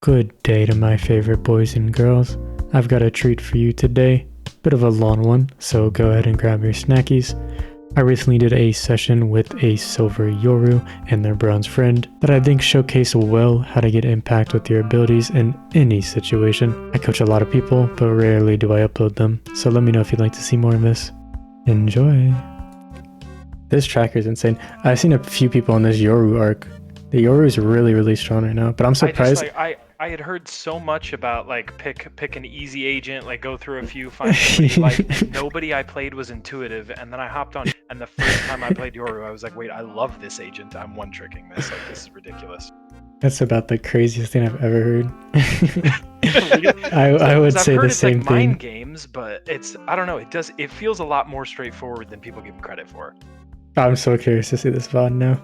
Good day to my favorite boys and girls. I've got a treat for you today. Bit of a long one, so go ahead and grab your snackies. I recently did a session with a silver Yoru and their bronze friend that I think showcase well how to get impact with your abilities in any situation. I coach a lot of people, but rarely do I upload them, so let me know if you'd like to see more of this. Enjoy! This tracker is insane. I've seen a few people on this Yoru arc. The Yoru is really strong right now, but I'm surprised. I had heard so much about like pick an easy agent, like go through a few, find somebody like nobody I played was intuitive, and then I hopped on, and the first time I played Yoru, I was like, wait, I love this agent. I'm one tricking this. Like this is ridiculous. That's about the craziest thing I've ever heard. I would say the same like thing. Mind games, but I don't know. It feels a lot more straightforward than people give credit for. I'm so curious to see this VOD now.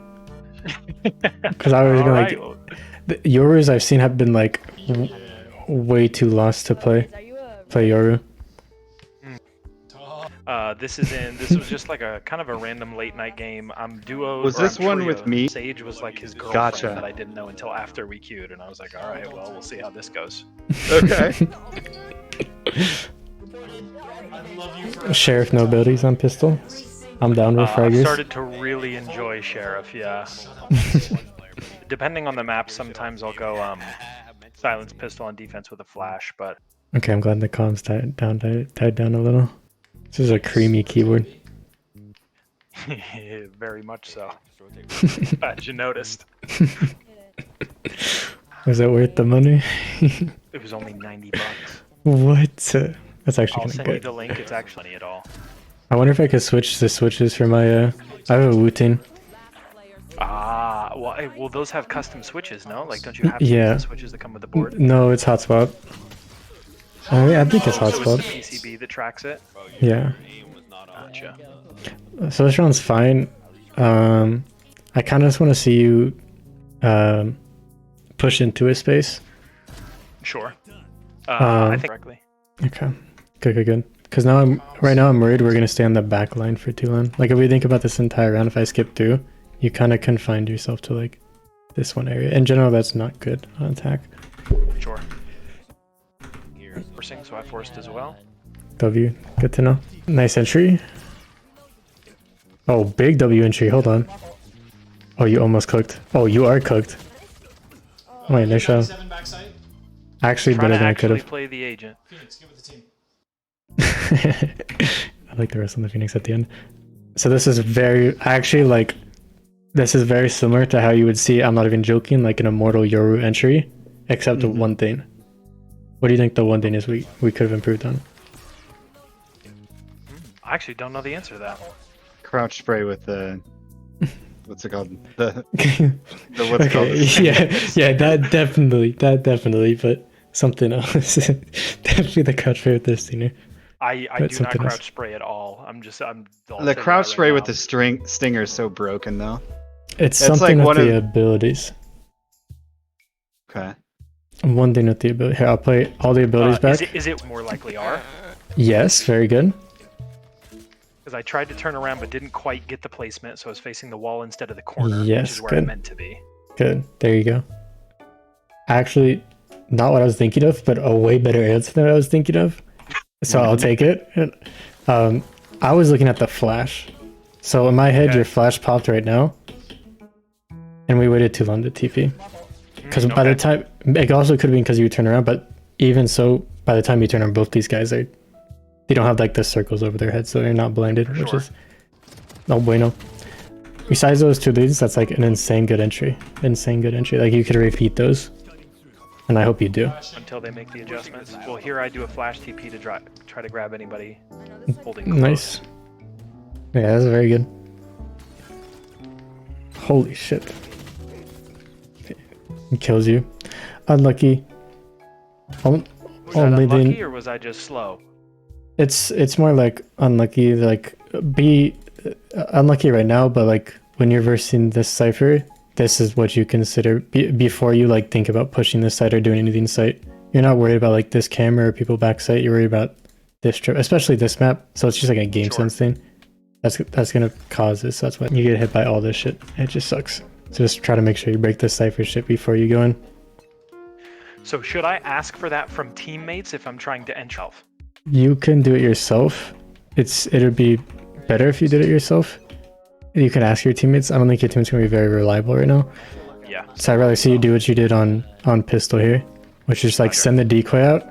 Because I was gonna the Yorus I've seen have been like way too lost to play Yoru. This was just like a kind of a random late night game. I'm duos. Was this one with me? Sage was like his girlfriend Gotcha. that I didn't know until after we queued, and I was like, all right, well, we'll see how this goes. Okay. Sheriff no abilities on pistol. I'm down with I fraggers. started to really enjoy Sheriff, yeah. Depending on the map, sometimes I'll go silence pistol on defense with a flash, but Okay, I'm glad the comms died down a little. This is a creamy keyboard. very much so. Glad you noticed. Was it worth the money? It was only $90. What? That's actually I'll kind of send you good. the link. It's actually at all. I wonder if I could switch the switches for my I have a Wu-Ting. Well, those have custom switches, no? Like, don't you have Yeah. the switches that come with the board? No, it's hotspot. I think it's So it's hotspot. the PCB that tracks it? Yeah. Gotcha. So this round's fine. I kind of just want to see you push into a space. Sure. I think correctly. Okay. Good. Because right now I'm worried we're gonna stay on the back line for too long. Like if we think about this entire round, if I skip through, you kind of confined yourself to like this one area. In general, that's not good on attack. Sure. Forcing, so I forced as well. W, good to know. Nice entry. Oh, big W entry. Hold on. Oh, you almost cooked. Oh, you are cooked. Wait, nice shot. Actually, better than I could have. Play the agent. I like the rest on the Phoenix at the end. So this is very similar to how you would see, I'm not even joking, like an Immortal Yoru entry, except one thing. What do you think the one thing is we could have improved on? I actually don't know the answer to that. Crouch spray with the what's it called? The what's it called? Yeah, that definitely, but something else. Definitely the crouch spray with this stinger. I do not crouch spray at all. The crouch spray with the stinger is so broken though. It's something with the abilities. Okay. One thing with the ability. Here, I'll play all the abilities back. Is it more likely R? Yes, very good. Because I tried to turn around but didn't quite get the placement, so I was facing the wall instead of the corner, Yes, which is where good. I meant to be. Good. There you go. Actually, not what I was thinking of, but a way better answer than what I was thinking of. So I'll take it. I was looking at the flash. So in my head, your flash popped right now. And we waited too long to TP. Because by the time, it also could have been because you turn around, but even so, by the time you turn around, both these guys they don't have like the circles over their heads, so they're not blinded, which is no bueno. Besides those two leads, that's like an insane good entry. Like you could repeat those, and I hope you do. Until they make the adjustments. Well, here I do a flash TP to try to grab anybody holding close. Nice. Yeah, that's very good. Holy shit. It kills you. Unlucky. Was that unlucky or was I just slow? It's more like unlucky. Like be unlucky right now, but like when you're versing this cipher, this is what you consider before you like think about pushing this site or doing anything site. You're not worried about like this camera or people back site. You're worried about this trip, especially this map. So it's just like a game sense thing. That's gonna cause this. That's why you get hit by all this shit. It just sucks. So just try to make sure you break this cipher shit before you go in. So should I ask for that from teammates if I'm trying to end shelf? You can do it yourself. It'd be better if you did it yourself. You can ask your teammates. I don't think your teammates gonna be very reliable right now. Yeah. So I'd rather see you do what you did on pistol here, which is like send the decoy out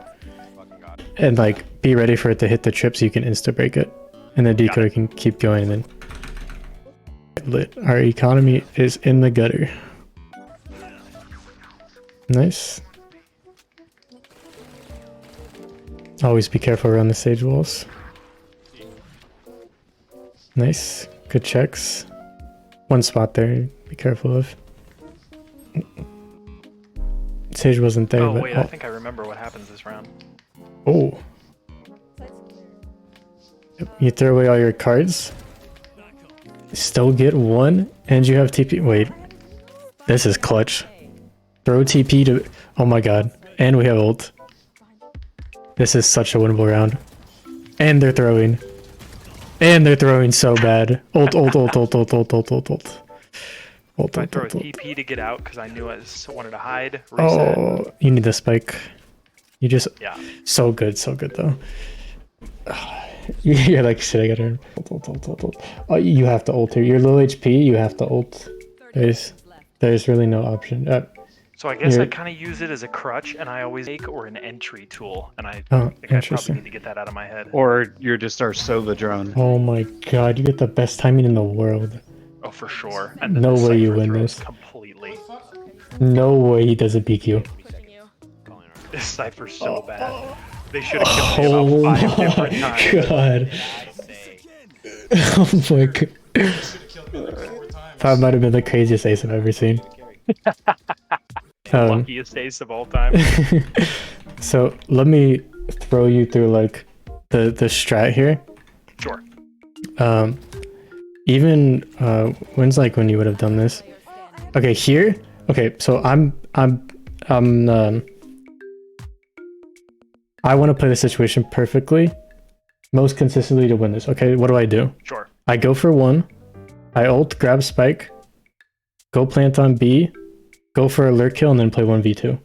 and like be ready for it to hit the trip so you can insta break it, and the decoy can keep going. And then lit. Our economy is in the gutter. Nice. Always be careful around the sage walls. Nice. Good checks. One spot there. Be careful of. Sage wasn't there. Oh but wait, I think I remember what happens this round. Oh. You throw away all your cards. Still get one, and you have TP. Wait. This is clutch. Throw TP to. Oh my god. And we have ult. This is such a winnable round. And they're throwing. And they're throwing so bad. Ult, ult, ult, ult, ult, ult, ult, ult, ult. Ult, I ult, throw a ult, ult. TP to get out because I knew I just wanted to hide. Reset. Oh, you need the spike. You just... Yeah. So good though. You're like, shit, I gotta... Ult, ult, ult, ult, ult. Oh, you have to ult here. You're low HP, you have to ult. There's really no option. So I guess I kind of use it as a crutch, and I always make or an entry tool, and I think I probably interesting. need to get that out of my head. Or you're just our Sova drone. Oh my god, you get the best timing in the world. Oh, for sure. And then No the way you Cypher win throws this. completely. No way he does a PQ. This Cypher's so bad. They should have killed me about 5 different times. God. Oh my god. That might have been the craziest ace I've ever seen. Luckiest ace of all time. So let me throw you through like the strat here. Sure. Even when's like when you would have done this? Okay, here. Okay, so I want to play the situation perfectly, most consistently to win this. Okay, what do I do? Sure. I go for one. I ult, grab spike, go plant on B, go for a lurk kill, and then play 1v2.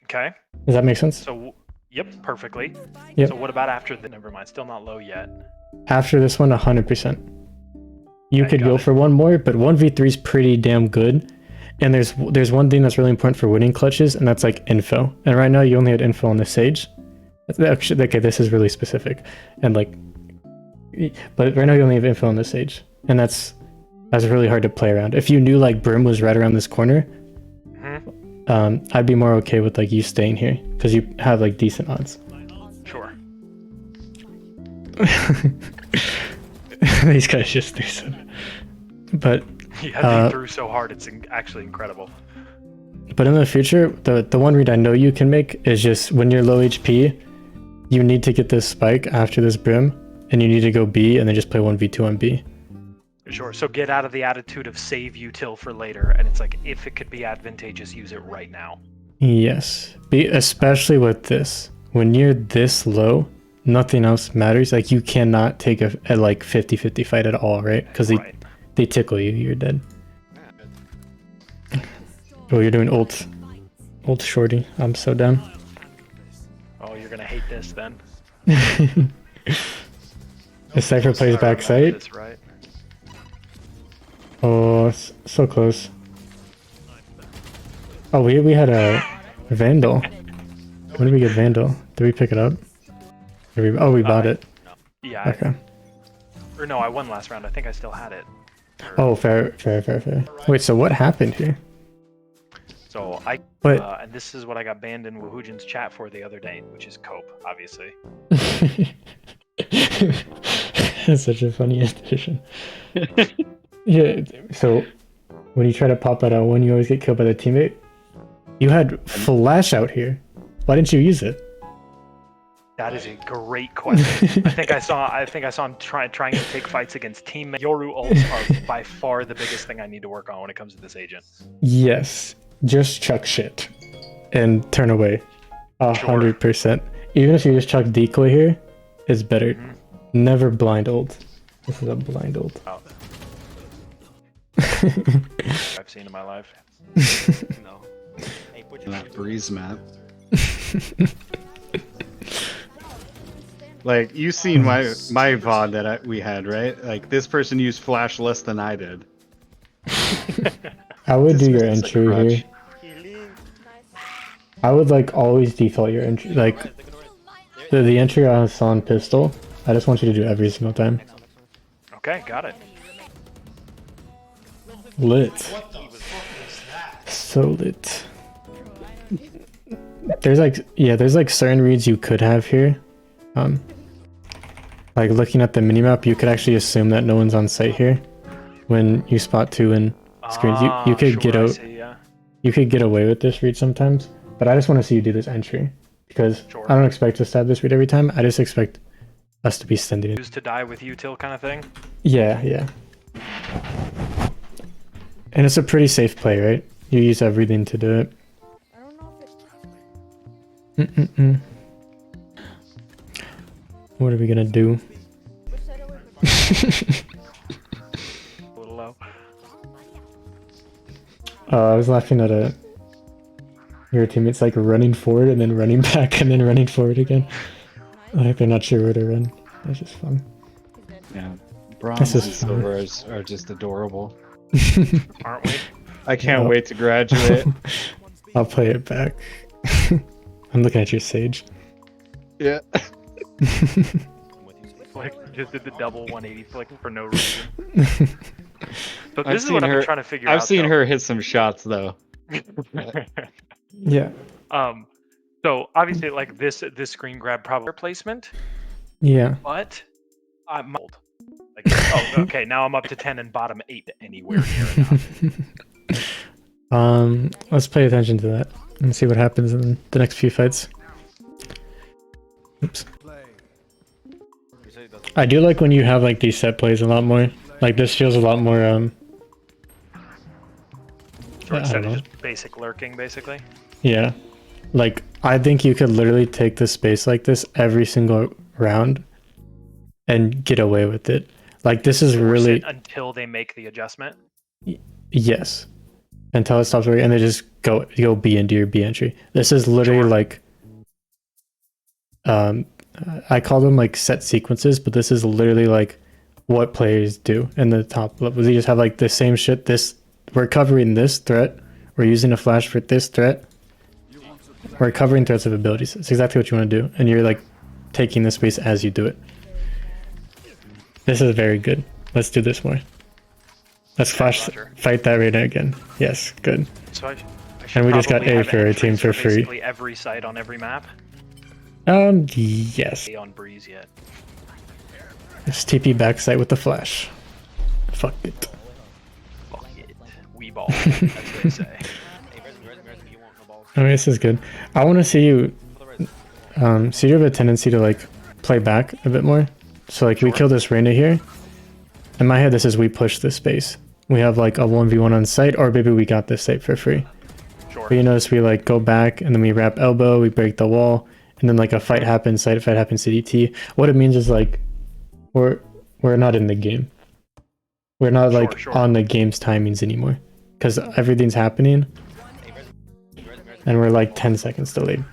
Okay. Does that make sense? So, yep, perfectly. Yep. So what about after the... Never mind, still not low yet. After this one, 100%. You Okay, could got go it. for one more, but 1v3 is pretty damn good. And there's one thing that's really important for winning clutches, and that's like info. And right now, you only had info on the Sage. Actually, okay, this is really specific. And like... But right now, you only have info on the Sage. And that's really hard to play around. If you knew like Brim was right around this corner, I'd be more okay with like you staying here because you have like decent odds. Sure. These guys just do so. But Yeah, they threw so hard, it's actually incredible. but in the future, the one read I know you can make is just when you're low HP, you need to get this spike after this Brim, and you need to go B and then just play 1v2 on B. Sure. So get out of the attitude of save util for later, and it's like if it could be advantageous, use it right now. Yes, especially with this. When you're this low, nothing else matters. Like you cannot take a like 50-50 fight at all, right? Because they tickle you, you're dead. Oh, you're doing ult shorty. I'm so down. Oh, you're gonna hate this then. The Cypher plays backside. This, right? Oh, so close. Oh, we had a Vandal. When did we get Vandal? Did we pick it up? Oh, we bought it. Yeah. Okay. Or no, I won last round. I think I still had it. Oh, fair. Wait, so what happened here? So But and this is what I got banned in Woohoojin's chat for the other day, which is cope, obviously. That's such a funny addition. Yeah, so when you try to pop that out one, you always get killed by the teammate. You had flash out here. Why didn't you use it? That is a great question. I think I saw him trying to take fights against teammates. Yoru ults are by far the biggest thing I need to work on when it comes to this agent. Yes, just chuck shit and turn away. 100%. Even if you just chuck decoy here, it's better. Never blind ult. This is a blind ult. Oh. I've seen in my life. That breeze map. Like, you seen my VOD that we had, right? Like, this person used flash less than I did. I would do your Dismissed as a entry crutch. here. I would like always default your entry, like the entry I saw on pistol. I just want you to do every single time. Okay, got it. Lit. So lit. There's like, yeah, there's like certain reads you could have here. Like looking at the minimap, you could actually assume that no one's on site here when you spot two in screens. You could get out. You could get away with this read sometimes, but I just want to see you do this entry because I don't expect to stab this read every time. I just expect us to be sending it. Use to die with util kind of thing. Yeah, yeah. And it's a pretty safe play, right? You use everything to do it. What are we gonna do? A little low. I was laughing at your teammates like running forward and then running back and then running forward again. Like they're not sure where to run. That's just fun. Yeah, bronze and silvers are just adorable. Aren't we? I can't wait to graduate. I'll play it back. I'm looking at your Sage. Yeah. Like, just did the double 180 flick for no reason. But this is I've what I've her, been trying to figure out. I've seen her hit some shots though. Yeah. So obviously, like this screen grab probably replacement. Yeah. But I'm old. Like, oh, okay. Now I'm up to 10 and bottom 8 anywhere near enough. Let's pay attention to that and see what happens in the next few fights. Oops. I do like when you have like these set plays a lot more. Like this feels a lot more Instead of just basic lurking, basically. Yeah. Like I think you could literally take the space like this every single round and get away with it. Like this is really until they make the adjustment. Yes. Until it stops working and they just go B into your B entry. This is literally like I call them like set sequences, but this is literally like what players do in the top level. They just have like the same shit. We're covering this threat. We're using a flash for this threat. We're covering threats of abilities. It's exactly what you want to do. And you're like taking the space as you do it. This is very good. Let's do this more. Let's fight that right now again. Yes, good. So and we just got A for our team for free. Basically every site on every map. Yes. On breeze yet. Just TP backside with the flash. Fuck it. Fuck it. We ball. That's what they say. I mean, this is good. I want to see you. So you have a tendency to like play back a bit more. So like we kill this Reyna here. In my head, this is we push this space. We have like a 1v1 on site, or maybe we got this site for free. But you notice we like go back and then we wrap elbow, we break the wall, and then like a fight happens, side fight happens, CDT. What it means is like we're not in the game. We're not like on the game's timings anymore, because everything's happening, and we're like 10 seconds delayed.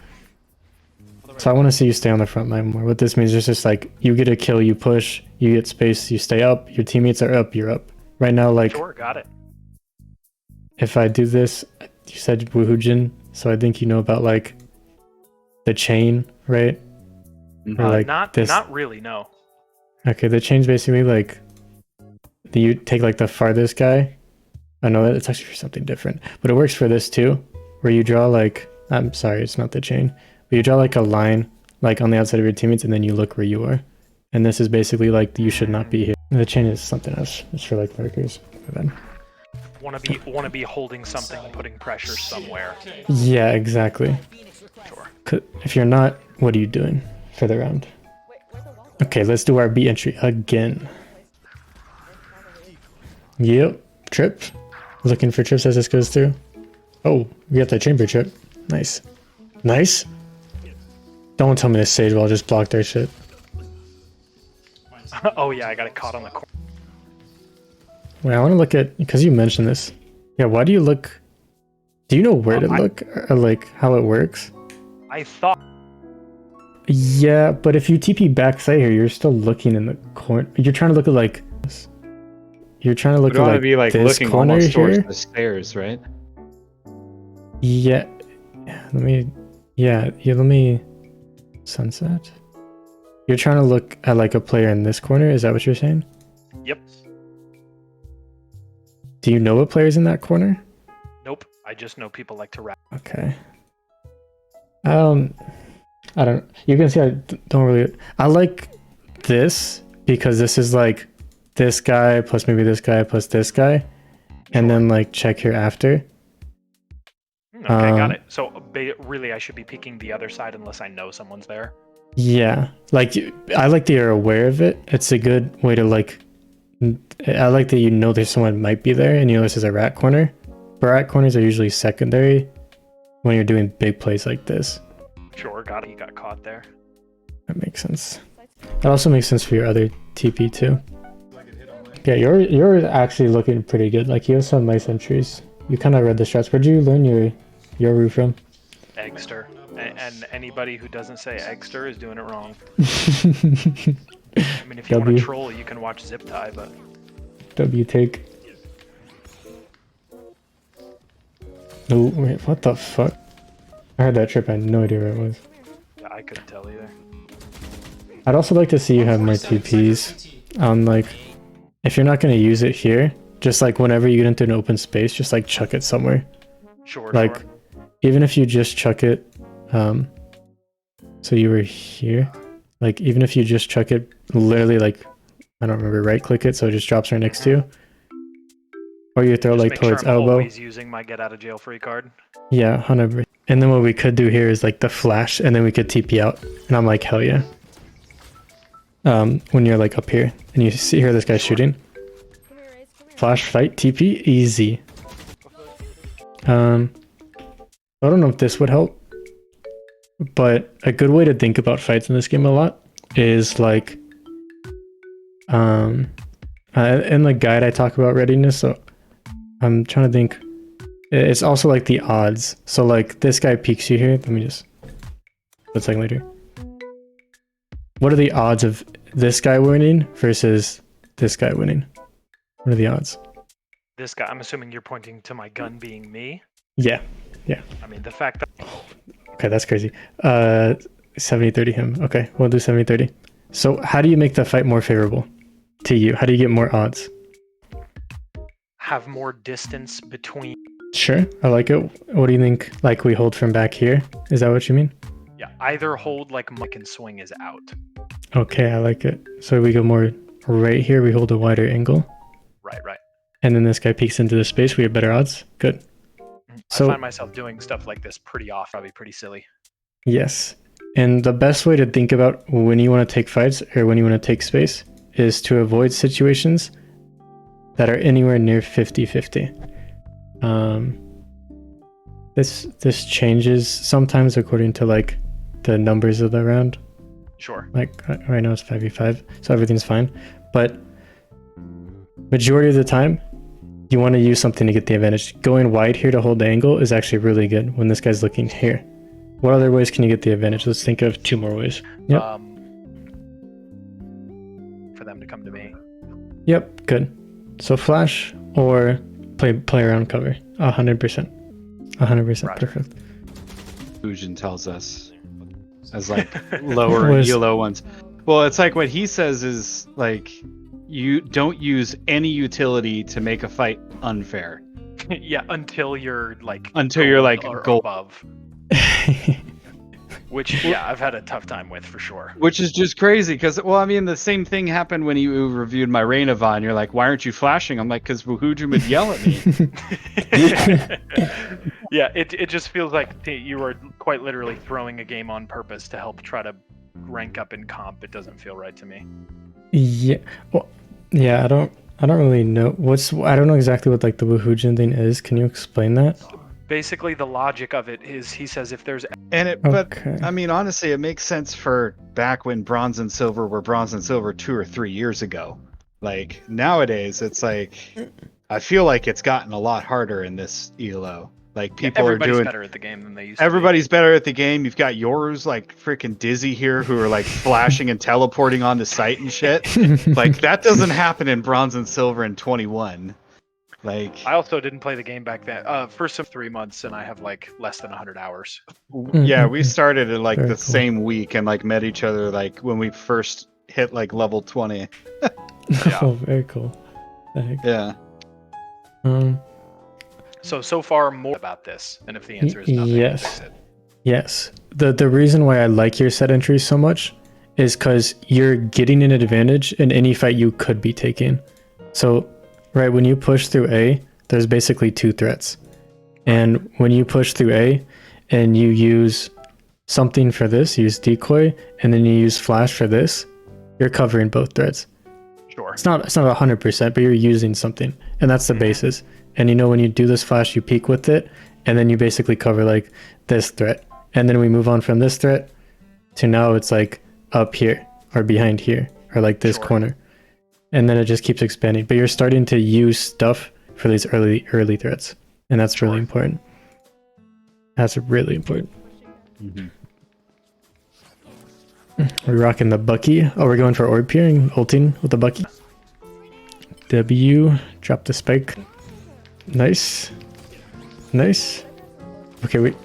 So I want to see you stay on the front line more. What this means is just like you get a kill, you push, you get space, you stay up, your teammates are up, you're up. Right now, like got it. If I do this, you said Wuhujin, so I think you know about like the chain, right? Or like not really, no. Okay, the chain's basically like you take like the farthest guy. I know that it's actually for something different, but it works for this too, where you draw like, I'm sorry, it's not the chain, but you draw like a line like on the outside of your teammates and then you look where you are. And this is basically like you should not be here. The chain is something else. It's for like lurkers. Want to be holding something and putting pressure somewhere. Yeah, exactly. Sure. If you're not, what are you doing for the round? Okay, let's do our B entry again. Yep, trip. Looking for trips as this goes through. Oh, we got the chamber trip. Nice. Nice. Don't tell me this Sage wall just blocked our shit. Oh yeah, I got it caught on the corner. Wait, I want to look at, because you mentioned this. Yeah, why do you look? Do you know where to look, or like how it works? I thought. Yeah, but if you TP backside here, you're still looking in the corner. You're trying to look at like this. You're trying to look You at want to like be like this looking corner almost towards here. the stairs, right? Yeah. Let me. Yeah. Let me. Sunset. You're trying to look at like a player in this corner. Is that what you're saying? Yep. Do you know what player's in that corner? Nope. I just know people like to rap. Okay. I don't. You can see I don't really. I like this because this is like this guy plus maybe this guy plus this guy, and then like check here after. Okay, got it. So really, I should be peeking the other side unless I know someone's there. Yeah, like I like that you're aware of it. It's a good way to like. I like that you know there's someone might be there, and you know this is a rat corner. But rat corners are usually secondary when you're doing big plays like this. Sure, got it. He got caught there. That makes sense. That also makes sense for your other TP too. Yeah, you're actually looking pretty good. Like you have some nice entries. You kind of read the strats. Where'd you learn your Yoru from? Eggster. And anybody who doesn't say Eggster is doing it wrong. I mean, if you want to troll, you can watch Zip Tie, but... W take. Oh, wait, what the fuck? I heard that trip, I had no idea where it was. Yeah, I couldn't tell either. I'd also like to see you have more TPs on, like, if you're not going to use it here, just like whenever you get into an open space, just like chuck it somewhere. Sure, like, sure. Even if you just chuck it, so you were here, like, even if you just chuck it, literally, like, I don't remember, right click it so it just drops right next to you. Or you throw, Just like, make towards sure I'm elbow. always using my get out of jail free card. Yeah, 100%. And then what we could do here is like the flash, and then we could TP out. And I'm like, hell yeah. When you're like up here, and you see here this guy's shooting. Flash fight, TP, easy. I don't know if this would help, but a good way to think about fights in this game a lot is like, in the guide I talk about readiness, so I'm trying to think. It's also like the odds. So like this guy peeks you here. Let me just. A second later. What are the odds of this guy winning versus this guy winning? What are the odds? This guy, I'm assuming you're pointing to my gun being me. Yeah. Yeah. I mean, the fact that... Okay, that's crazy. 70-30 him. Okay, we'll do 70-30. So how do you make the fight more favorable to you? How do you get more odds? Have more distance between... Sure, I like it. What do you think? Like we hold from back here? Is that what you mean? Yeah, either hold like Mike and swing is out. Okay, I like it. So we go more right here. We hold a wider angle. Right, right. And then this guy peeks into the space. We have better odds. Good. So I find myself doing stuff like this pretty often. Probably pretty silly. Yes. And the best way to think about when you want to take fights or when you want to take space is to avoid situations that are anywhere near 50-50. This changes sometimes according to like the numbers of the round. Sure. Like right now it's 5v5, so everything's fine. But majority of the time, you want to use something to get the advantage. Going wide here to hold the angle is actually really good when this guy's looking here. What other ways can you get the advantage? Let's think of 2 more ways. Yep. For them to come to me. Yep, good. So flash or play around cover. 100%. 100% perfect. Fusion tells us as like lower ELO ones. Well, it's like what he says is like you don't use any utility to make a fight unfair. Yeah, until you're like gold above. Which yeah, I've had a tough time with for sure. Which is just crazy because, well, I mean, the same thing happened when you reviewed my Reigniva, and you're like, "Why aren't you flashing?" I'm like, "Because Wahujum would yell at me." Yeah, it just feels like you are quite literally throwing a game on purpose to help try to rank up in comp. It doesn't feel right to me. Yeah, well, yeah, I don't really know I don't know exactly what like the Wahujin thing is. Can you explain that? Basically, the logic of it is he says if there's but I mean, honestly, it makes sense for back when bronze and silver were bronze and silver 2 or 3 years ago. Like nowadays, it's like I feel like it's gotten a lot harder in this ELO. Like people are everybody's doing. better at the game than they used to. Everybody's better at the game. You've got Yoru's like freaking dizzy here, who are like flashing and teleporting on the site and shit. Like that doesn't happen in Bronze and Silver in 21. Like I also didn't play the game back then. For some 3 months, and I have like less than 100 hours. yeah, we started in like Very the cool. same week and like met each other like when we first hit like level 20. Yeah. Oh, very cool. The heck? Yeah. So far more about this, and if the answer is nothing, yes. fix it. Yes. The reason why I like your set entries so much is because you're getting an advantage in any fight you could be taking. So, right, when you push through A, there's basically 2 threats. And when you push through A and you use something for this, use decoy, and then you use flash for this, you're covering both threats. Sure. It's not 100%, but you're using something, and that's the basis. And you know, when you do this flash, you peek with it, and then you basically cover like this threat, and then we move on from this threat to now it's like up here or behind here or like this corner, and then it just keeps expanding. But you're starting to use stuff for these early threats, and that's really important. That's really important. We're rocking the Bucky. Oh, we're going for orb peering, ulting with the Bucky. W, drop the spike. Nice. Nice. Okay, wait.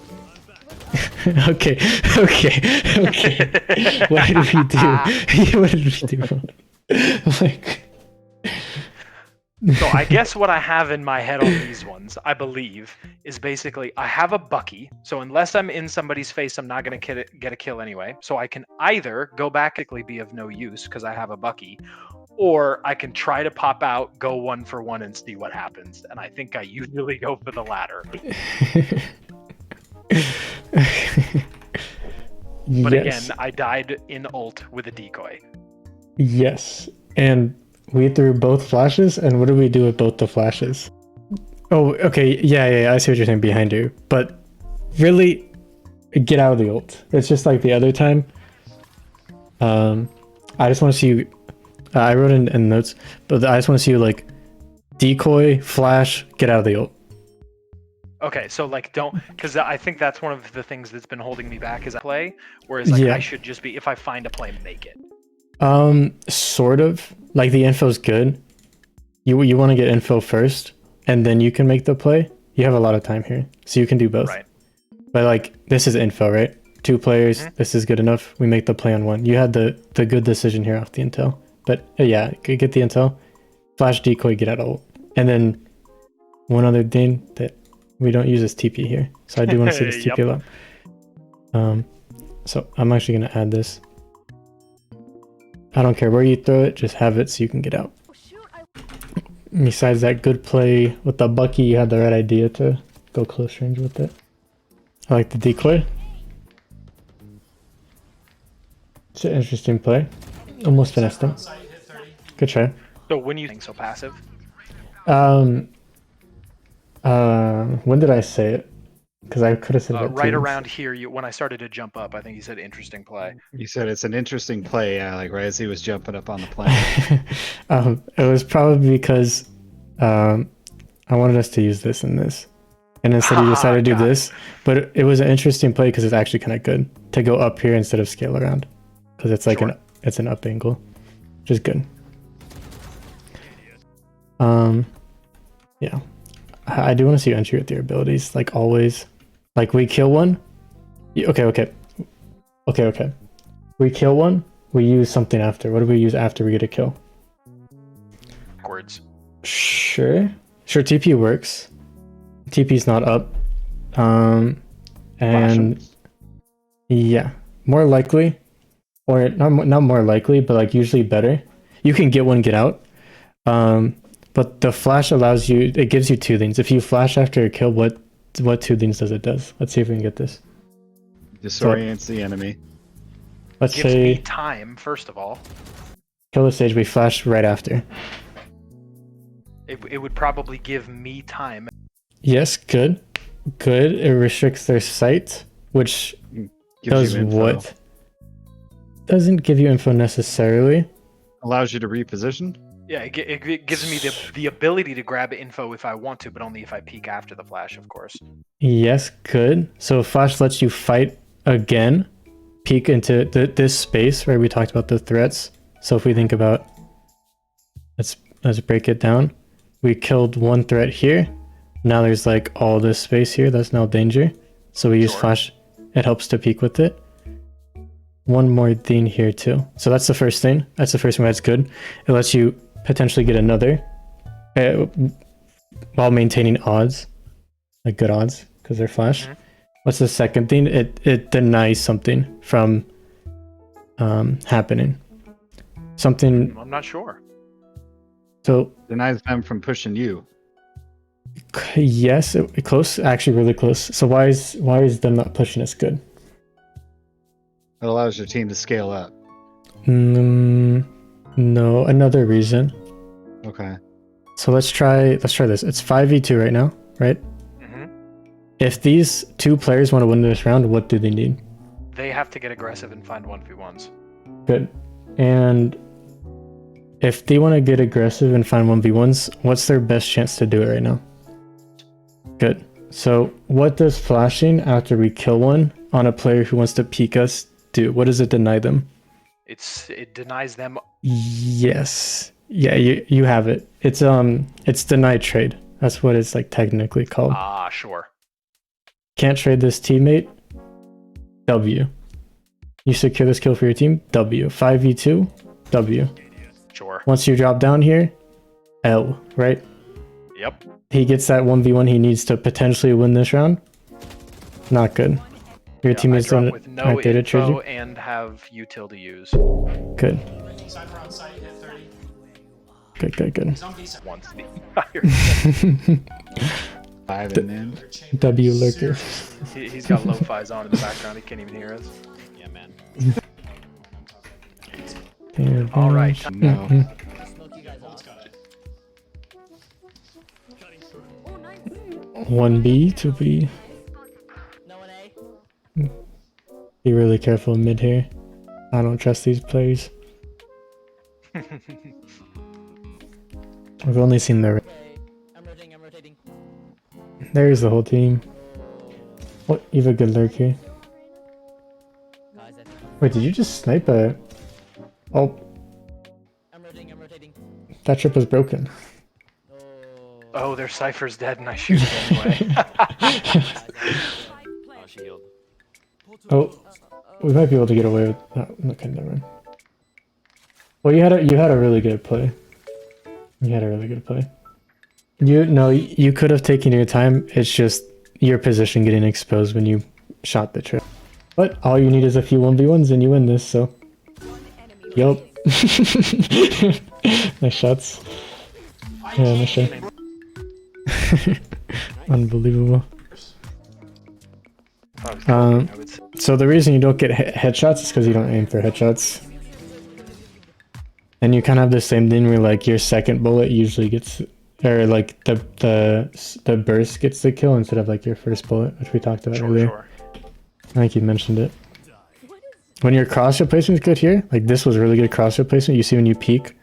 okay. What did we do? What did we do? Like... So I guess what I have in my head on these ones, I believe, is basically I have a Bucky. So unless I'm in somebody's face, I'm not going to get a kill anyway. So I can either go back and be of no use because I have a Bucky, or I can try to pop out, go 1 for 1 and see what happens. And I think I usually go for the latter. But again, I died in ult with a decoy. Yes. And we threw both flashes, and what did we do with both the flashes? Oh, okay, yeah, I see what you're saying behind you. But really, get out of the ult. It's just like the other time. I just want to see you... I wrote in notes, but I just want to see you like decoy, flash, get out of the ult. Okay, so like don't, because I think that's one of the things that's been holding me back is I play, whereas like I should just be, if I find a play, make it. Sort of. Like the info's good. You want to get info first, and then you can make the play. You have a lot of time here, so you can do both. Right. But like this is info, right? 2 players. This is good enough. We make the play on 1. You had the good decision here off the intel. But yeah, get the intel, flash decoy, get out of ult. And then one other thing that we don't use is TP here. So I do want to see this TP a lot. So I'm actually going to add this. I don't care where you throw it, just have it so you can get out. Besides that good play with the Bucky, you had the right idea to go close range with it. I like the decoy. It's an interesting play. Almost finessed him. Good try. So when you think so passive? When did I say it? Because I could have said it right around here. When I started to jump up, I think you said interesting play. You said it's an interesting play, yeah, like right as he was jumping up on the plane. It was probably because I wanted us to use this and this, and instead he decided to do this. But it was an interesting play because it's actually kind of good to go up here instead of scale around, because it's like it's an up angle, which is good. Yeah, I do want to see you entry with your abilities, like always. Like we kill one. Okay. We kill one. We use something after. What do we use after we get a kill? Backwards. Sure. TP works. TP's not up. And yeah, more likely, or not more likely, but like usually better. You can get one, get out. But the flash allows you. It gives you 2 things. If you flash after a kill, what 2 things does it does? Let's see if we can get this. Disorients the enemy. Let's Gives say me time, first of all. kill the stage. We flash right after. It would probably give me time. Yes, good. It restricts their sight, which Gives does you info. what? Doesn't give you info necessarily. Allows you to reposition. Yeah, it gives me the ability to grab info if I want to, but only if I peek after the flash, of course. Yes, good. So flash lets you fight again, peek into this space where we talked about the threats. So if we think about, let's break it down. We killed one threat here. Now there's like all this space here that's now danger. So we use flash. It helps to peek with it. One more thing here too. So that's the first thing. That's the first one that's good. It lets you potentially get another while maintaining odds, like good odds, because they're flash. What's the second thing? It denies something from happening. Something. I'm not sure. So Denies them from pushing you. yes, close. Actually, really close. So why is them not pushing us good? It allows your team to scale up. No, another reason. Okay. So let's try this. It's 5v2 right now, right? Mm-hmm. If these two players want to win this round, what do they need? They have to get aggressive and find 1v1s. Good. And if they want to get aggressive and find 1v1s, what's their best chance to do it right now? Good. So what does flashing after we kill one on a player who wants to peek us do? What does it deny them? It denies them. Yes. Yeah, you have it. It's denied trade. That's what it's like technically called. Ah, sure. Can't trade this teammate. W. You secure this kill for your team. W. 5v2. W. Sure. Once you drop down here, L, right? Yep. He gets that 1v1 he needs to potentially win this round. Not good. Your teammates drop don't with no aren't there to trade info you. and have util to use. Good. Cypher on site, hit 30. Good. He's on B side. Once the entire 5 and in. W lurker. he's got lo-fi's on in the background. He can't even hear us. Yeah, man. All right. No. Bolt's got it. 1B to B. No one A. Be really careful mid here. I don't trust these players. We've only seen the. Okay. I'm rotating. There's the whole team. What? You have a good lurk here. Guys, I think Wait, did you just snipe a? Oh, I'm rotating. that trip was broken. Oh, their Cypher's dead and I shoot it anyway. Oh, she healed. Oh, we might be able to get away with that. Okay, never mind. Well, you had a really good play. You had a really good play. You could have taken your time. It's just your position getting exposed when you shot the trip. But all you need is a few 1v1s and you win this. So, yup. Nice shots. Yeah, nice shot. Unbelievable. I would say. So the reason you don't get headshots is because you don't aim for headshots. And you kind of have the same thing where like your second bullet usually gets, or like the burst gets the kill instead of like your first bullet, which we talked about earlier. Sure. I think you mentioned it. When your crosshair placement is good here, like this was really good crosshair placement. You see when you peek,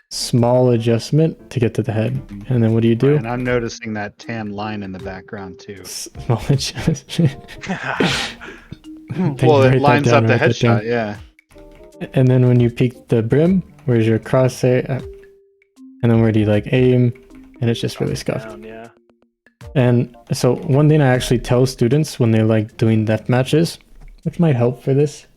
small adjustment to get to the head, and then what do you do? And I'm noticing that tan line in the background too. Small adjustment. Well, it lines up the write that down. headshot, yeah. And then when you peek the brim, where's your crosshair? And then where do you like aim? And it's just really scuffed. Down, yeah. And so one thing I actually tell students when they're like doing death matches, which might help for this,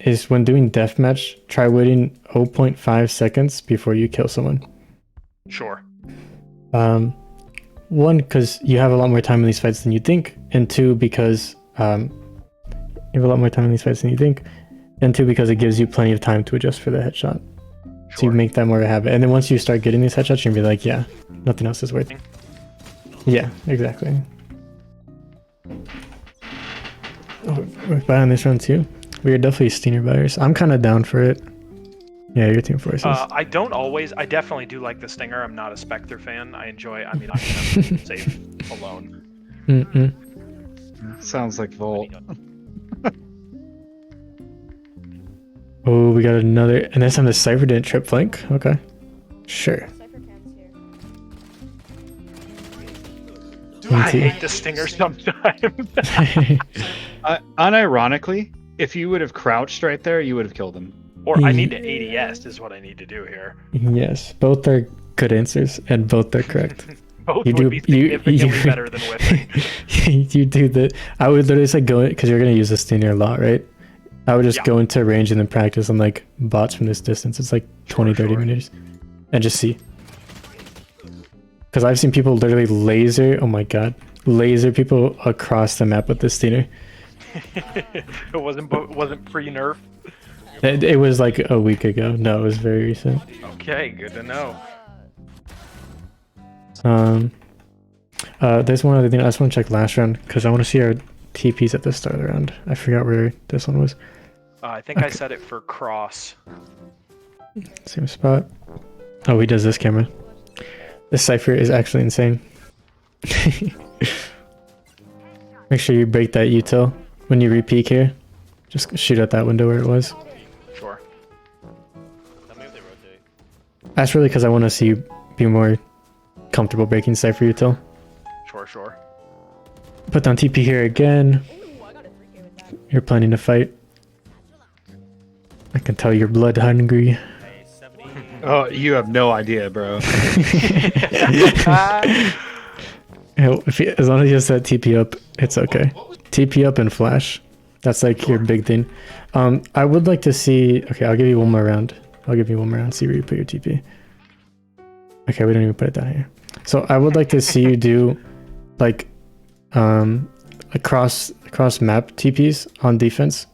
is when doing deathmatch, try waiting 0.5 seconds before you kill someone. Sure. One, because you have a lot more time in these fights than you think, and two, because you have a lot more time in these fights than you think, and two, because it gives you plenty of time to adjust for the headshot. So you make that more of a habit, and then once you start getting these headshots, you're gonna be like, yeah, nothing else is worth it. Yeah, exactly. Oh, we're buying this round too. We are definitely Steiner buyers. I'm kind of down for it. Yeah, your team forces. I don't always. I definitely do like the Stinger. I'm not a Spectre fan. I enjoy. I mean, I'm safe alone. Sounds like Volt. Oh, we we got another, and this time the Cypher didn't trip flank. Okay, sure. I hate the stinger sometimes. Unironically, if you would have crouched right there, you would have killed him. Or I need to ADS is what I need to do here. Yes, both are good answers, and both are correct. Both You would do- be you- significantly you- better than whipping. You do the. I would literally say go because you're gonna use the stinger a lot, right? I would just Yeah. go into range and then practice on like bots from this distance. It's like 20, 30 sure. meters, and just see. Because I've seen people literally laser. Oh my god, laser people across the map with the stinger. It wasn't pre-nerf. It was like a week ago. No, it was very recent. Okay, good to know. There's one other thing I just want to check last round because I want to see our TPs at the start of the round. I forgot where this one was. I think I set it for cross. Same spot. Oh, he does this camera. This Cypher is actually insane. Make sure you break that util when you re-peek here. Just shoot at that window where it was. Sure. That's really because I want to see you be more comfortable breaking Cypher util. Sure. Put down TP here again. You're planning to fight. I can tell you're blood hungry. Oh, you have no idea, bro. As long as you set TP up, it's okay. TP up and flash. That's like your big thing. I would like to see. Okay, I'll give you one more round. See where you put your TP. Okay, we don't even put it down here. So I would like to see you do like across map TPs on defense.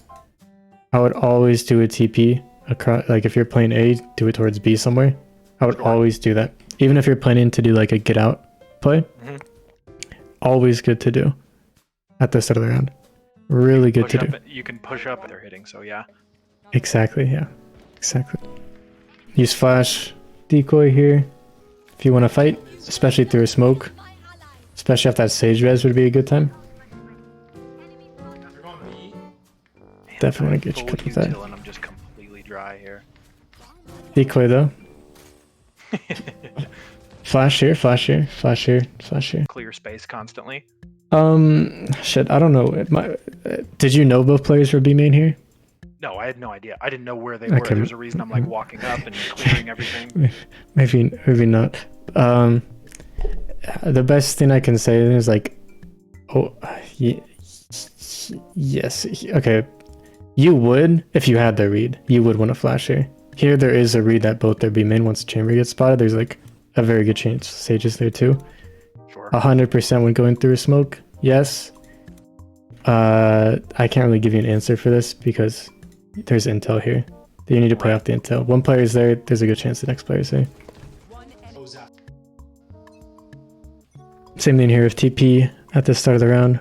I would always do a TP across. Like if you're playing A, do it towards B somewhere. I would always do that. Even if you're planning to do like a get out play. Always good to do at the start of the round. Really good to do. You can push up if they're hitting, so yeah. Exactly, yeah. Exactly. Use flash decoy here if you want to fight, especially through a smoke. Especially if that sage res would be a good time. They're going B. Definitely want to get you cut with that. And I'm just completely dry here. Decoy though. Flash here, flash here, flash here, flash here. Clear space constantly. Shit, I don't know. Did you know both players were B main here? No, I had no idea. I didn't know where they were. Okay. There's a reason I'm like walking up and clearing everything. Maybe not. The best thing I can say is like, yes, okay. You would, if you had the read, you would want to flash here. Here there is a read that both their B main once chamber gets spotted. There's like a very good chance Sage is there too. Sure. 100% when going through a smoke. Yes. I can't really give you an answer for this because there's intel here. You need to play off the intel. One player is there. There's a good chance the next player is there. Goes out. Same thing here with TP at the start of the round.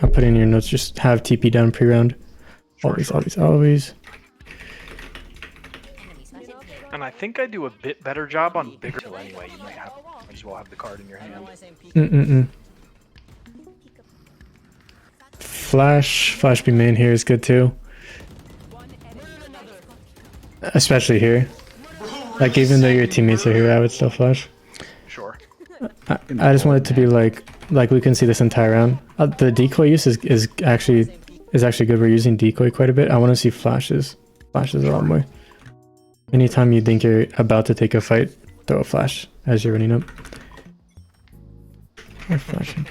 I'll put in your notes. Just have TP down pre-round. Always. And I think I do a bit better job on bigger kill anyway. You might as well have the card in your hand. Flash B main here is good too. Especially here. Like even though your teammates are here, I would still flash. Sure. I just want it to be like we can see this entire round. The decoy use is actually good. We're using decoy quite a bit. I want to see flashes a lot more. Anytime you think you're about to take a fight, throw a flash as you're running up. Or flashing.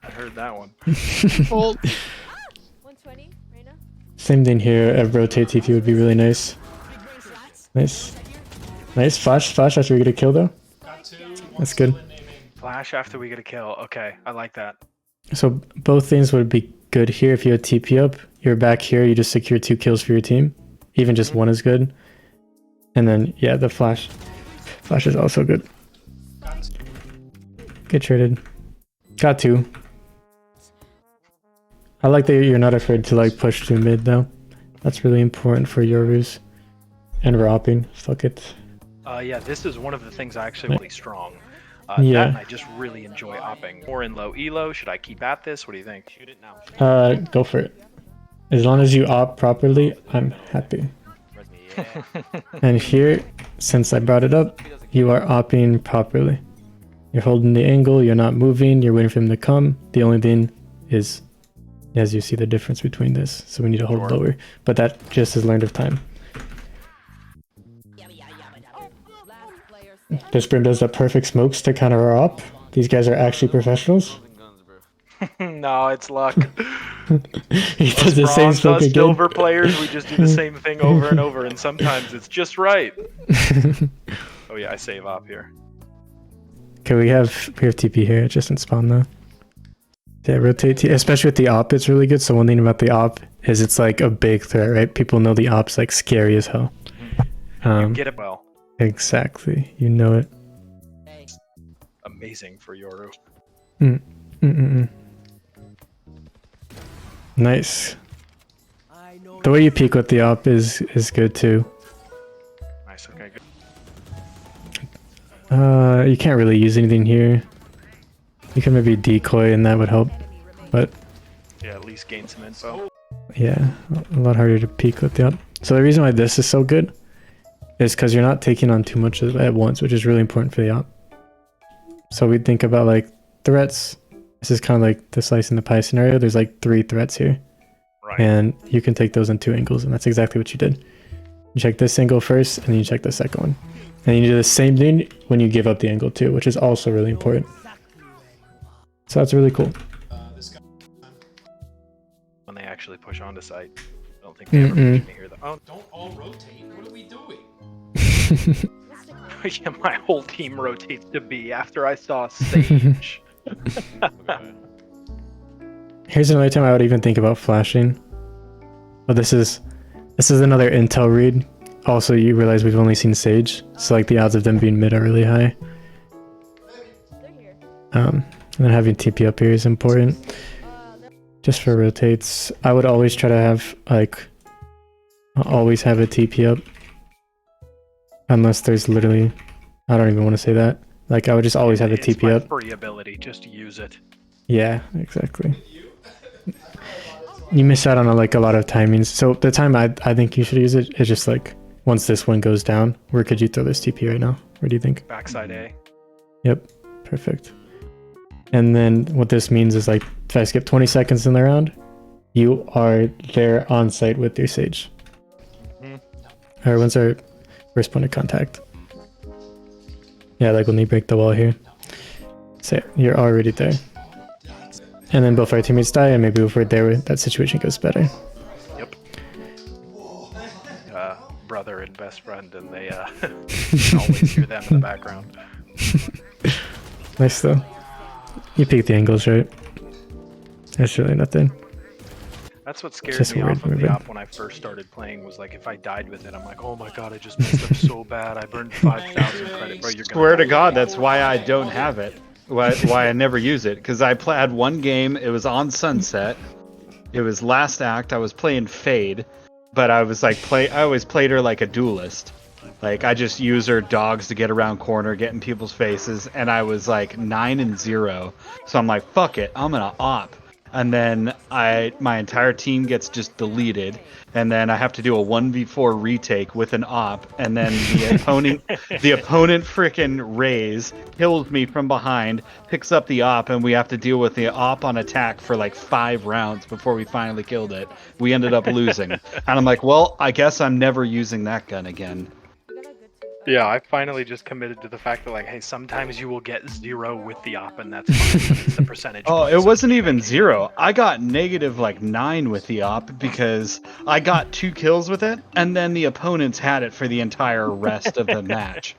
I heard that one. 120, Reina. Same thing here. A rotate TP would be really nice. Nice. Flash after we get a kill though. Got two. That's good. Flash after we get a kill. Okay, I like that. So both things would be good here. If you had TP up, you're back here. You just secure 2 kills for your team. Even just one is good. And then yeah, the flash is also good. Got two. Get traded. Got 2. I like that you're not afraid to like push to mid though. That's really important for Yorus. And we're opping. Fuck it. Yeah, this is one of the things I actually really strong. Yeah. That and I just really enjoy opping. More in low elo. Should I keep at this? What do you think? Go for it. As long as you op properly, I'm happy. Yeah. And here, since I brought it up, you are opping properly. You're holding the angle, you're not moving, you're waiting for him to come. The only thing is, as you see the difference between this, so we need to hold Sure. lower. But that just is learned of time. This Brim does the perfect smokes to counter our op. These guys are actually professionals. No, it's luck. He Us does the same bronze, smoke us again. silver players, we just do the same thing over and over, and sometimes it's just right. Oh yeah, I save op here. Okay, we have TP here. It just didn't spawn though. Yeah, rotate, especially with the op, it's really good. So one thing about the op is it's like a big threat, right? People know the op's like scary as hell. You get it well. Exactly. You know it. Amazing for Yoru. Nice. The way you peek with the op is good too. Nice, okay, good. You can't really use anything here. You can maybe decoy and that would help. But Yeah, at least gain some info. yeah, a lot harder to peek with the op. So the reason why this is so good is because you're not taking on too much at once, which is really important for the op. So we think about like threats. This is kind of like the slice and the pie scenario. There's like 3 threats here. Right. And you can take those in 2 angles, and that's exactly what you did. You check this angle first, and then you check the second one. And you do the same thing when you give up the angle too, which is also really important. So that's really cool. This guy. When they actually push onto site. I don't think they ever push me here though. Oh, Don't all rotate. What are we doing? yeah, my whole team rotates to B after I saw Sage. Here's another time I would even think about flashing. But this is another intel read. Also, you realize we've only seen Sage, so like the odds of them being mid are really high. And then having TP up here is important. Just for rotates, I would always try to have like, always have a TP up. Unless there's literally, I don't even want to say that. Like I would just always have a It's TP my up. free ability, just use it. Yeah, exactly. You miss out on like a lot of timings. So the time I think you should use it is just like once this one goes down. Where could you throw this TP right now? Where do you think? Backside A. Yep, perfect. And then what this means is like if I skip 20 seconds in the round, you are there on site with your Sage. Alright, when's our first point of contact? Yeah, like when they break the wall here. So you're already there. And then both our teammates die, and maybe if we're there, that situation goes better. Yep. Brother and best friend, and they always hear them in the background. Nice though. You pick the angles, right? That's really nothing. That's what scared Just me weird off of moving. the op when I first started playing, was like if I died with it, I'm like, oh my god, I just messed up so bad. I burned 5,000 credit. Bro, you're Swear to gonna God, that's why I don't have it. Why I never use it? Because I had one game. It was on Sunset. It was last act. I was playing Fade, but I was like I always played her like a duelist. Like I just use her dogs to get around corner, get in people's faces, and I was like 9-0. So I'm like, fuck it, I'm gonna op. And then my entire team gets just deleted, and then I have to do a 1v4 retake with an op, and then the opponent frickin' Rays kills me from behind, picks up the op, and we have to deal with the op on attack for like 5 rounds before we finally killed it. We ended up losing. And I'm like, well, I guess I'm never using that gun again. Yeah, I finally just committed to the fact that like, hey, sometimes you will get 0 with the op, and that's fine. It's the percentage. Oh, points it of wasn't keep even making. 0. I got negative like 9 with the op because I got 2 kills with it, and then the opponents had it for the entire rest of the match.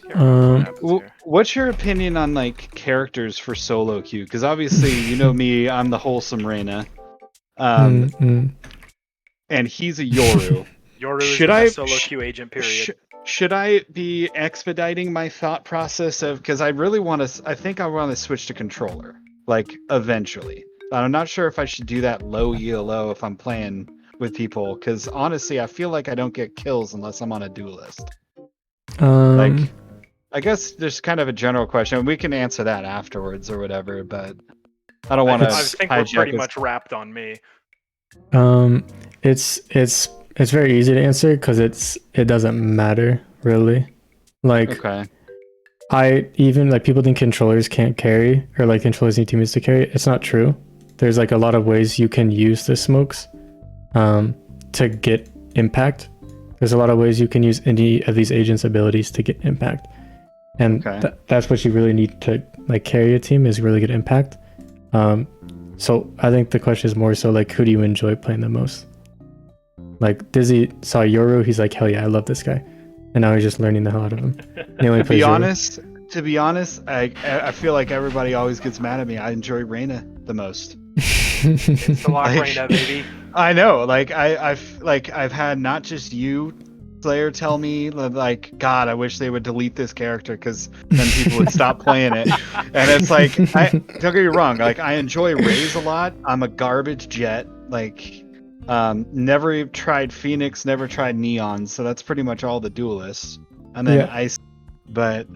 What happens here? What's your opinion on like characters for solo queue? Because obviously, you know me, I'm the wholesome Reyna, and he's a Yoru. Yoru is Should the I- best solo queue agent, period. Should I be expediting my thought process of, because I really want to, I think I want to switch to controller, like eventually. I'm not sure if I should do that low ELO if I'm playing with people, because honestly, I feel like I don't get kills unless I'm on a duelist. Like, I guess there's kind of a general question. We can answer that afterwards or whatever, but I don't want to I think we're pretty much wrapped on me. it's it's very easy to answer because it doesn't matter really. Like Okay. I even like people think controllers can't carry or like controllers need teammates to carry. It's not true. There's like a lot of ways you can use the smokes to get impact. There's a lot of ways you can use any of these agents' abilities to get impact. And that's what you really need to like carry a team is really good impact. So I think the question is more so like who do you enjoy playing the most? Like Dizzy saw Yoru, he's like, hell yeah, I love this guy. And now he's just learning the hell out of him. He only To plays be Yoru. honest, I feel like everybody always gets mad at me. I enjoy Reyna the most. It's the lock Like- Reyna, baby. I know, like I've had not just you, Slayer, tell me like, God, I wish they would delete this character because then people would stop playing it. And it's like, don't get me wrong, like I enjoy Raze a lot. I'm a garbage Jet, like, never tried Phoenix, never tried Neon, so that's pretty much all the duelists. And then Yeah. Ice, but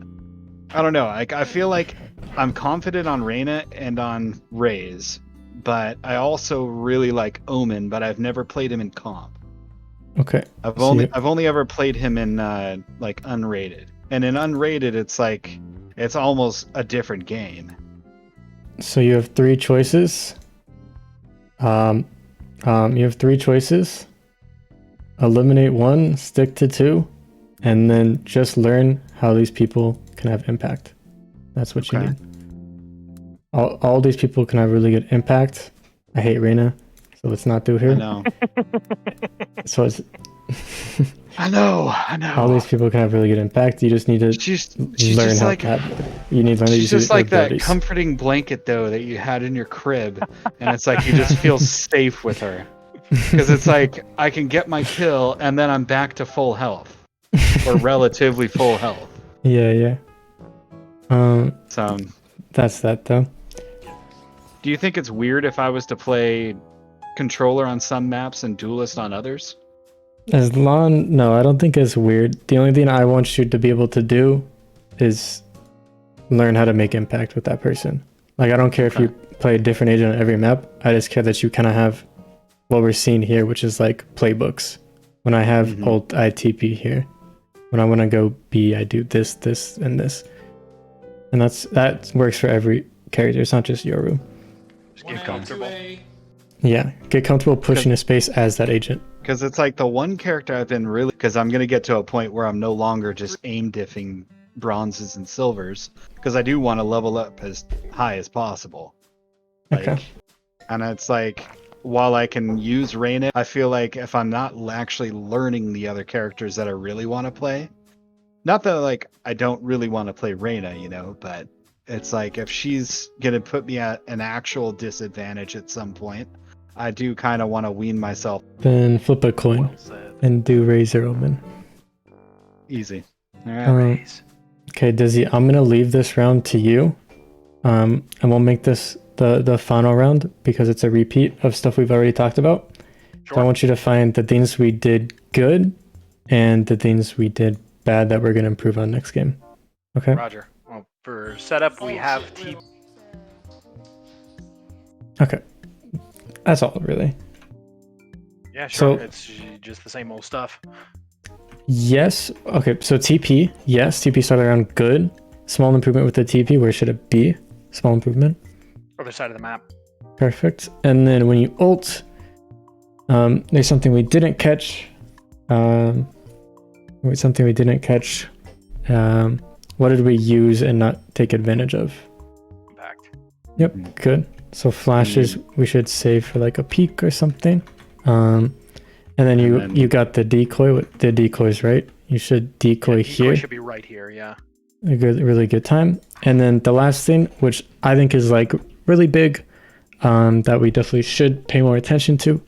I don't know. Like I feel like I'm confident on Reyna and on Raze. But I also really like Omen, but I've never played him in comp. Okay. I've So only ever played him in like unrated. And in unrated it's almost a different game. So you have three choices. You have three choices. Eliminate one, stick to two, and then just learn how these people can have impact. That's what you Okay. need. All these people can have really good impact. I hate Reyna, so let's not do I her. know. So it's I know. all these people can have really good impact. You just need to She's learn just how like you need to learn to she's use just your like that abilities. comforting blanket though that you had in your crib, and it's like you just feel safe with her because it's like I can get my kill and then I'm back to full health or relatively full health. Yeah. So, That's that though. do you think it's weird if I was to play controller on some maps and duelist on others? No, I don't think it's weird. The only thing I want you to be able to do is learn how to make impact with that person. Like I don't care if you play a different agent on every map. I just care that you kind of have what we're seeing here, which is like playbooks. When I have ult, I TP here. When I want to go B, I do this, and this. And that works for every character. It's not just Yoru. Just get comfortable. 1A, 2A. Yeah, get comfortable pushing a space as that agent. Because it's like the one character I've been really, because I'm gonna get to a point where I'm no longer just aim diffing bronzes and silvers, because I do want to level up as high as possible. Like, Okay. and it's like, while I can use Reyna, I feel like if I'm not actually learning the other characters that I really want to play, not that like I don't really want to play Reyna, you know, but it's like if she's gonna put me at an actual disadvantage at some point, I do kind of want to wean myself. Then flip a coin Well said. and do Razor Omen. Easy. All right. Raise. Okay, Dizzy, I'm gonna leave this round to you. And we'll make this the final round because it's a repeat of stuff we've already talked about. So I Sure. want you to find the things we did good and the things we did bad that we're gonna improve on next game. Okay? Roger. Well, for setup, we have T. Okay. That's all really. Yeah, sure. So- It's just the same old stuff. Yes. Okay, so TP. Yes, TP started around good. Small improvement with the TP. Where should it be? Small improvement. Other side of the map. Perfect. And then when you ult, there's something we didn't catch. Something we didn't catch. What did we use and not take advantage of? Impact. Yep, good. So flashes we should save for like a peak or something. And then you got the decoy with the decoys, right? You should decoy Yeah, here. should be right here. Yeah. A really good time. And then the last thing, which I think is like really big, that we definitely should pay more attention to,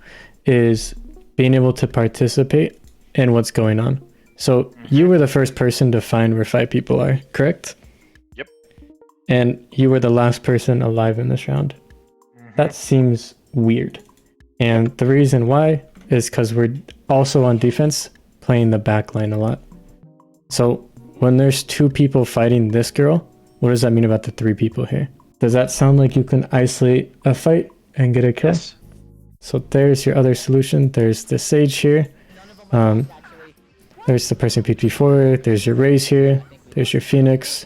is being able to participate in what's going on. So you were the first person to find where 5 people are, correct? Yep. And you were the last person alive in this round. That seems weird. And the reason why is because we're also on defense playing the back line a lot. So when there's 2 people fighting this girl, what does that mean about the 3 people here? Does that sound like you can isolate a fight and get a kill? Yes. So there's your other solution. There's the Sage here. Actually, There's the person who peeked before. There's your Raze here. There's your Phoenix.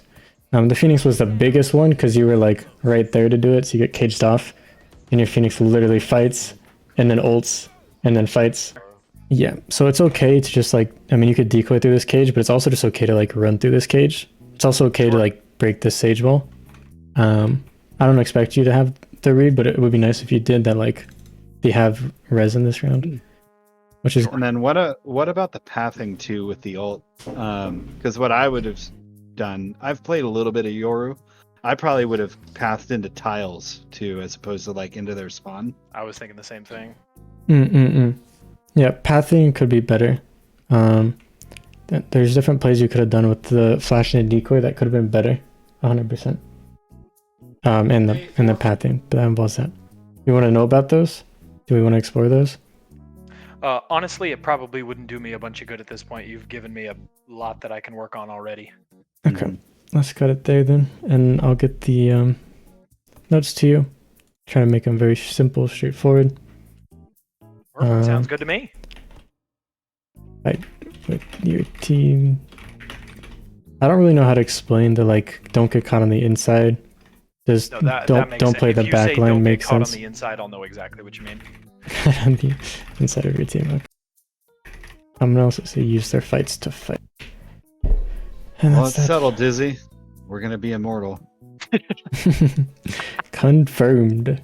The Phoenix was the biggest one because you were like right there to do it, so you get caged off, and your Phoenix literally fights, and then ults, and then fights. Yeah, so it's okay to just like, I mean, you could decoy through this cage, but it's also just okay to like run through this cage. It's also okay to like break this Sage Wall. I don't expect you to have the read, but it would be nice if you did that. Like, you have res in this round, which is And then what about the pathing too with the ult? Because what I would have done, I've played a little bit of Yoru. I probably would have pathed into tiles too, as opposed to like into their spawn. I was thinking the same thing. Yeah, pathing could be better. There's different plays you could have done with the flash and the decoy that could have been better, 100%. And the pathing, but that involves that. You want to know about those? Do we want to explore those? Honestly, it probably wouldn't do me a bunch of good at this point. You've given me a lot that I can work on already. Okay, let's cut it there then, and I'll get the notes to you. Try to make them very simple, straightforward. Perfect. Sounds good to me. Fight with your team. I don't really know how to explain the like don't get caught on the inside. Just No, that don't makes don't sense. play If the you back say line don't makes get caught sense. on the inside, I'll know exactly what you mean. On the inside of your team. Okay. I'm gonna also say use their fights to fight. And Well, that's it's settled, Dizzy. We're gonna be immortal. that. Confirmed.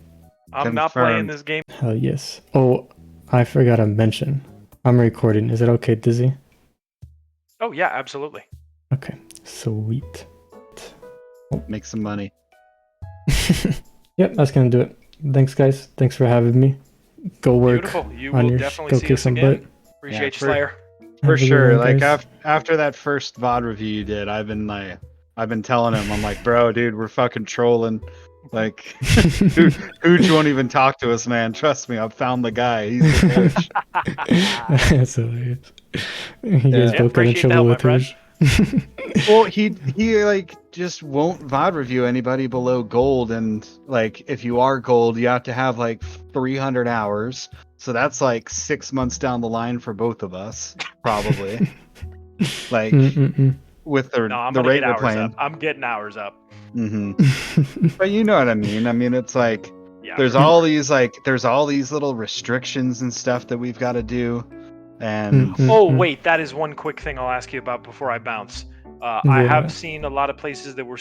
I'm not playing Confirmed. this game. Hell yes. Oh, I forgot to mention. I'm recording. Is it okay, Dizzy? Oh yeah, absolutely. Okay. Sweet. Make some money. Yep, that's gonna do it. Thanks, guys. Thanks for having me. Go work Beautiful. You on will your definitely go see kick us some again. butt. Appreciate Yeah, you, Slayer. For Have a good sure. one, Like guys. after that first VOD review you did, I've been telling him, I'm like, bro, dude, we're fucking trolling. Like, Hooch won't even talk to us, man. Trust me, I've found the guy. He's the coach. That's hilarious. You guys Yeah, both got in appreciate the trouble help, my with friend. Hooch. Well, he like just won't VOD review anybody below gold, and like if you are gold, you have to have like 300 hours. So that's like 6 months down the line for both of us, probably. Like with No, I'm the gonna rate get we're hours playing. up. I'm getting hours up. But you know what I mean. I mean, it's like Yeah. there's all these little restrictions and stuff that we've got to do, and Oh wait, that is one quick thing I'll ask you about before I bounce. I Yeah. have seen a lot of places that were